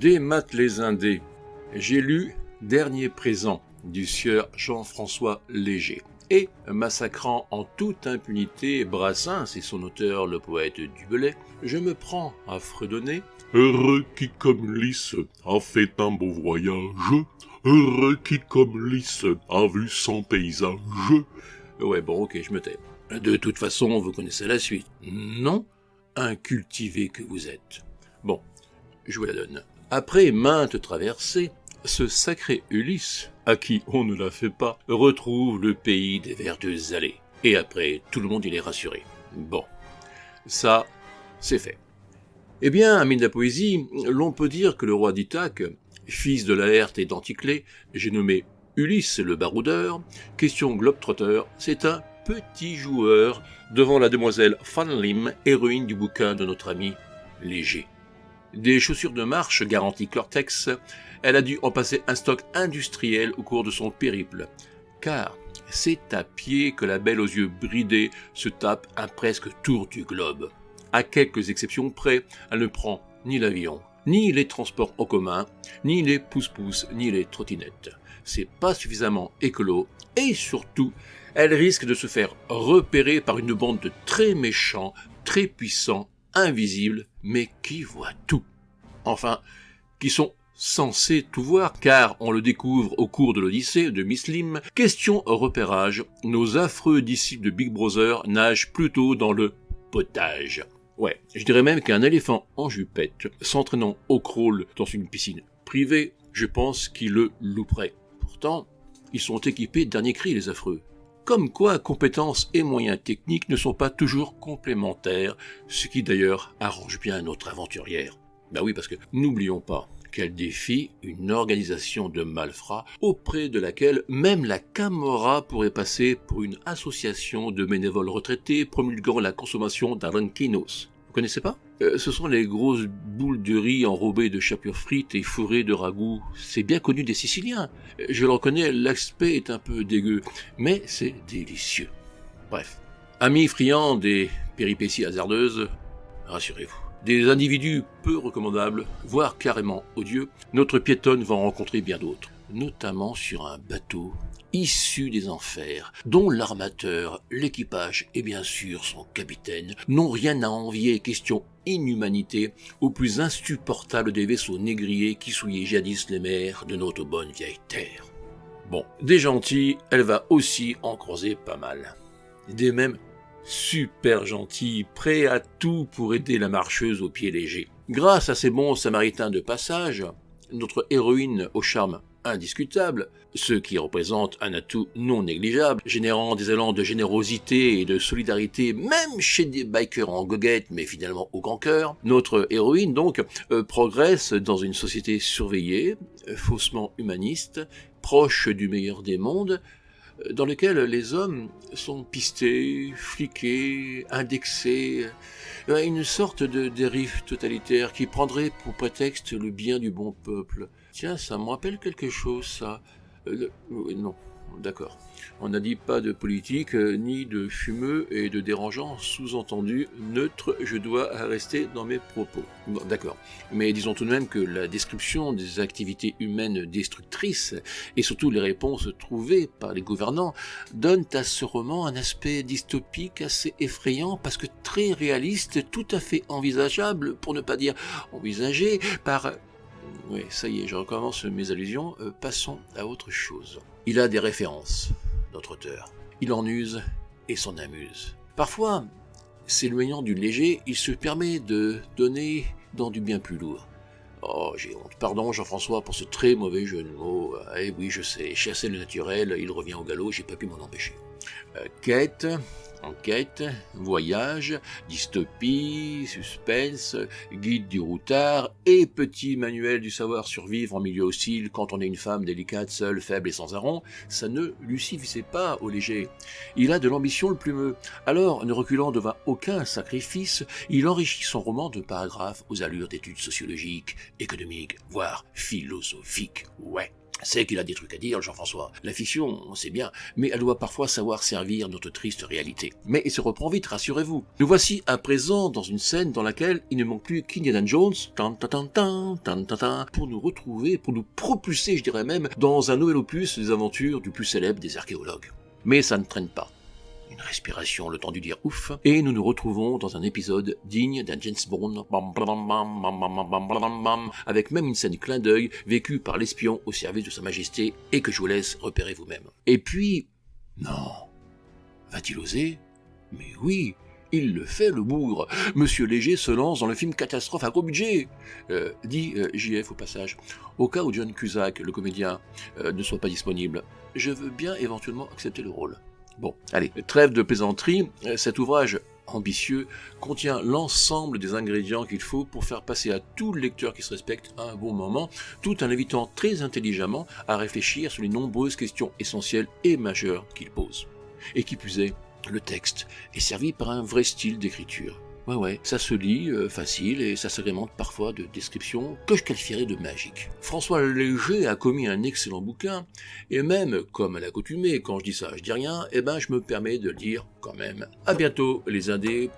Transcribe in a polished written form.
Des maths les Indés. J'ai lu Dernier présent du sieur Jean-François Léger. Et, massacrant en toute impunité Brassens et son auteur le poète Dubellay, je me prends à fredonner « Heureux qui comme Lys a fait un beau voyage, heureux qui comme Lys a vu son paysage. » Ouais, bon, ok, je me tais. De toute façon, vous connaissez la suite. Non, incultivé que vous êtes. Bon, je vous la donne. Après maintes traversées, ce sacré Ulysse, à qui on ne la fait pas, retrouve le pays des verdeuses allées. Et après, tout le monde il est rassuré. Bon, ça, c'est fait. Eh bien, à mine de la poésie, l'on peut dire que le roi d'Ithaque, fils de Laërte et d'Anticlée, j'ai nommé Ulysse le baroudeur, question globe-trotter, c'est un petit joueur devant la demoiselle Fanlim, héroïne du bouquin de notre ami Léger. Des chaussures de marche garanties Cortex, elle a dû en passer un stock industriel au cours de son périple, car c'est à pied que la belle aux yeux bridés se tape un presque tour du globe. À quelques exceptions près, elle ne prend ni l'avion, ni les transports en commun, ni les pousse-pousse, ni les trottinettes. C'est pas suffisamment écolo, et surtout, elle risque de se faire repérer par une bande de très méchants, très puissants, invisibles, mais qui voient tout. Enfin, qui sont censés tout voir, car on le découvre au cours de l'Odyssée de Miss Lim. Question repérage, nos affreux disciples de Big Brother nagent plutôt dans le potage. Ouais, je dirais même qu'un éléphant en jupette, s'entraînant au crawl dans une piscine privée, je pense qu'il le louperait. Pourtant, ils sont équipés de dernier cri, les affreux. Comme quoi, compétences et moyens techniques ne sont pas toujours complémentaires, ce qui d'ailleurs arrange bien notre aventurière. Ben oui, parce que n'oublions pas qu'elle défie une organisation de malfrats auprès de laquelle même la Camorra pourrait passer pour une association de bénévoles retraités promulguant la consommation d'arranquinos. Vous connaissez pas ? Ce sont les grosses boules de riz enrobées de chapelure frites et fourrées de ragoût. C'est bien connu des Siciliens. Je le reconnais, l'aspect est un peu dégueu, mais c'est délicieux. Bref, amis friands des péripéties hasardeuses, rassurez-vous. Des individus peu recommandables, voire carrément odieux, notre piétonne va en rencontrer bien d'autres, notamment sur un bateau issu des enfers, dont l'armateur, l'équipage et bien sûr son capitaine n'ont rien à envier, question inhumanité, au plus insupportable des vaisseaux négriers qui souillaient jadis les mers de notre bonne vieille terre. Bon, des gentils, elle va aussi en croiser pas mal. Des mêmes super gentils, prêts à tout pour aider la marcheuse au pied léger. Grâce à ces bons samaritains de passage, notre héroïne au charme indiscutable, ce qui représente un atout non négligeable, générant des élans de générosité et de solidarité même chez des bikers en goguette mais finalement au grand cœur, notre héroïne donc progresse dans une société surveillée, faussement humaniste, proche du meilleur des mondes, dans lequel les hommes sont pistés, fliqués, indexés, une sorte de dérive totalitaire qui prendrait pour prétexte le bien du bon peuple. Tiens, ça me rappelle quelque chose, ça. Non, d'accord. On n'a dit pas de politique, ni de fumeux et de dérangeants, sous-entendu, neutre, je dois rester dans mes propos. Bon, d'accord. Mais disons tout de même que la description des activités humaines destructrices, et surtout les réponses trouvées par les gouvernants, donnent à ce roman un aspect dystopique assez effrayant, parce que très réaliste, tout à fait envisageable, pour ne pas dire envisagé, par... Oui, ça y est, je recommence mes allusions, passons à autre chose. Il a des références, notre auteur. Il en use et s'en amuse. Parfois, s'éloignant du léger, il se permet de donner dans du bien plus lourd. Oh, j'ai honte. Pardon, Jean-François, pour ce très mauvais jeu de mots. Eh oui, je sais, chasser le naturel, il revient au galop, j'ai pas pu m'en empêcher. Quête, enquête, voyage, dystopie, suspense, guide du routard et petit manuel du savoir survivre en milieu hostile quand on est une femme délicate, seule, faible et sans aron, ça ne lui suffisait pas au léger. Il a de l'ambition le plumeux. Alors, ne reculant devant aucun sacrifice, il enrichit son roman de paragraphes aux allures d'études sociologiques, économiques, voire philosophiques. Ouais. C'est qu'il a des trucs à dire, Jean-François. La fiction, on sait bien, mais elle doit parfois savoir servir notre triste réalité. Mais il se reprend vite, rassurez-vous. Nous voici à présent dans une scène dans laquelle il ne manque plus qu'Indiana Jones, pour nous retrouver, pour nous propulser, je dirais même, dans un nouvel opus des aventures du plus célèbre des archéologues. Mais ça ne traîne pas. Une respiration, le temps de dire ouf, et nous nous retrouvons dans un épisode digne d'un James Bond, avec même une scène clin d'œil vécue par l'espion au service de Sa Majesté et que je vous laisse repérer vous-même. Et puis, non, va-t-il oser? Mais oui, il le fait, le bougre. Monsieur Léger se lance dans le film catastrophe à gros budget. JF au passage, au cas où John Cusack, le comédien, ne soit pas disponible, je veux bien éventuellement accepter le rôle. Bon, allez, trêve de plaisanterie, cet ouvrage ambitieux contient l'ensemble des ingrédients qu'il faut pour faire passer à tout lecteur qui se respecte un bon moment, tout en invitant très intelligemment à réfléchir sur les nombreuses questions essentielles et majeures qu'il pose. Et qui plus est, le texte est servi par un vrai style d'écriture. Ouais, ça se lit facile et ça s'agrémente parfois de descriptions que je qualifierais de magiques. François Léger a commis un excellent bouquin, et même, comme à l'accoutumée, quand je dis ça, je dis rien, je me permets de le dire quand même. À bientôt les indés.